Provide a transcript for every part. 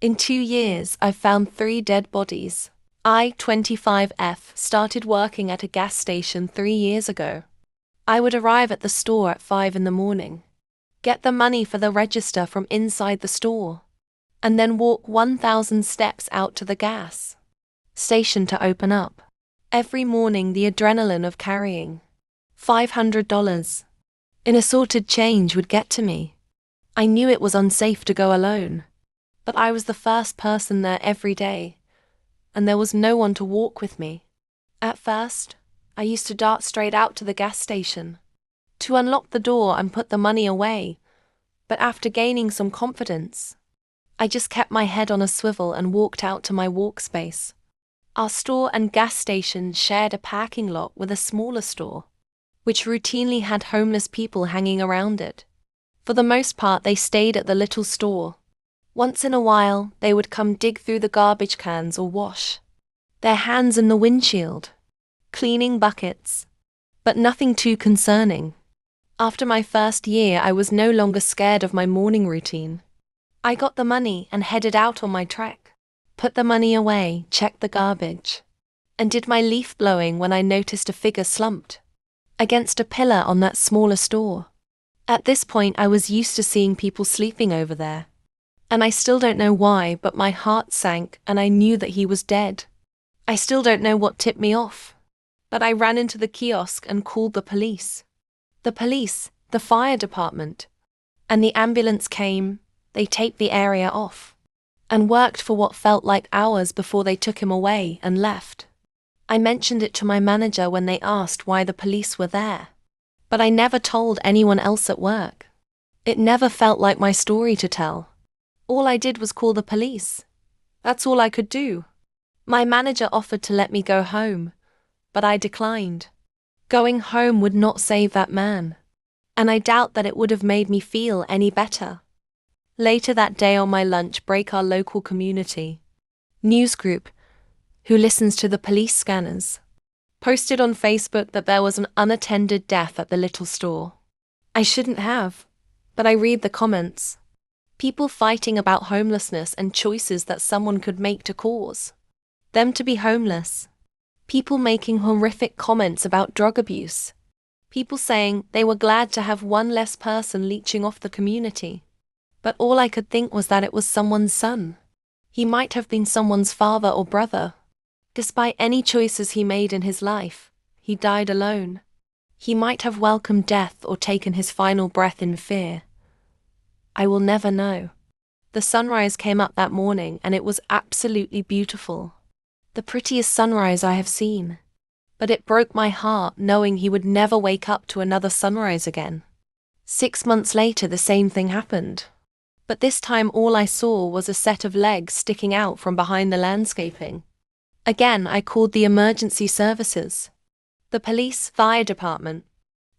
In 2 years, I've found 3 dead bodies. I, 25F, started working at a gas station 3 years ago. I would arrive at the store at 5 in the morning, get the money for the register from inside the store, and then walk 1,000 steps out to the gas station to open up. Every morning, the adrenaline of carrying $500 in assorted change would get to me. I knew it was unsafe to go alone, but I was the first person there every day, and there was no one to walk with me. At first, I used to dart straight out to the gas station to unlock the door and put the money away, but after gaining some confidence, I just kept my head on a swivel and walked out to my workspace. Our store and gas station shared a parking lot with a smaller store, which routinely had homeless people hanging around it. For the most part, they stayed at the little store. Once in a while, they would come dig through the garbage cans or wash their hands in the windshield, cleaning buckets, but nothing too concerning. After my first year, I was no longer scared of my morning routine. I got the money and headed out on my trek, put the money away, checked the garbage, and did my leaf blowing when I noticed a figure slumped against a pillar on that smaller store. At this point, I was used to seeing people sleeping over there, and I still don't know why, but my heart sank and I knew that he was dead. I still don't know what tipped me off, but I ran into the kiosk and called the police. The police, the fire department, and the ambulance came. They taped the area off and worked for what felt like hours before they took him away and left. I mentioned it to my manager when they asked why the police were there, but I never told anyone else at work. It never felt like my story to tell. All I did was call the police. That's all I could do. My manager offered to let me go home, but I declined. Going home would not save that man, and I doubt that it would have made me feel any better. Later that day on my lunch break, our local community news group, who listens to the police scanners, posted on Facebook that there was an unattended death at the little store. I shouldn't have, but I read the comments. People fighting about homelessness and choices that someone could make to cause them to be homeless. People making horrific comments about drug abuse. People saying they were glad to have one less person leeching off the community. But all I could think was that it was someone's son. He might have been someone's father or brother. Despite any choices he made in his life, he died alone. He might have welcomed death or taken his final breath in fear. I will never know. The sunrise came up that morning and it was absolutely beautiful. The prettiest sunrise I have seen. But it broke my heart knowing he would never wake up to another sunrise again. 6 months later, the same thing happened. But this time all I saw was a set of legs sticking out from behind the landscaping. Again, I called the emergency services. The police, fire department,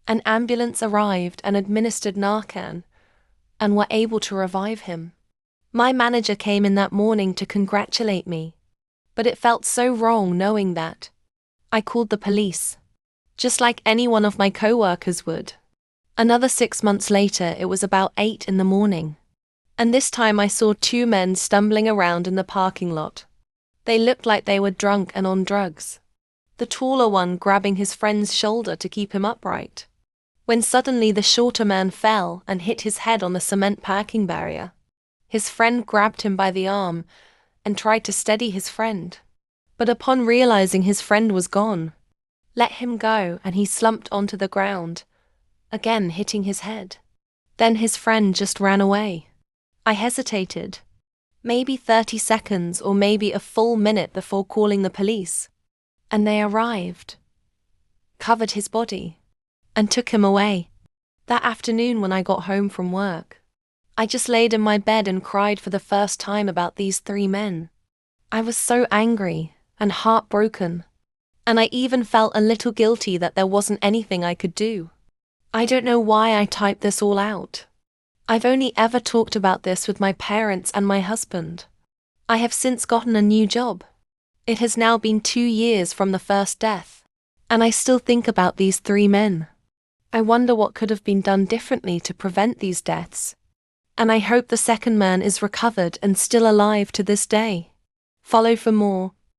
an ambulance arrived and administered Narcan, and were able to revive him. My manager came in that morning to congratulate me, but it felt so wrong knowing that. I called the police, just like any one of my co-workers would. Another 6 months later, it was about 8 in the morning. And this time I saw 2 men stumbling around in the parking lot. They looked like they were drunk and on drugs. The taller one grabbing his friend's shoulder to keep him upright, when suddenly the shorter man fell and hit his head on the cement parking barrier. His friend grabbed him by the arm and tried to steady his friend, but upon realizing his friend was gone, let him go and he slumped onto the ground, again hitting his head. Then his friend just ran away. I hesitated, maybe 30 seconds or maybe a full minute before calling the police, and they arrived, covered his body, and took him away. That afternoon when I got home from work, I just laid in my bed and cried for the first time about these 3 men. I was so angry and heartbroken, and I even felt a little guilty that there wasn't anything I could do. I don't know why I typed this all out. I've only ever talked about this with my parents and my husband. I have since gotten a new job. It has now been 2 years from the first death, and I still think about these 3 men. I wonder what could have been done differently to prevent these deaths. And I hope the second man is recovered and still alive to this day. Follow for more.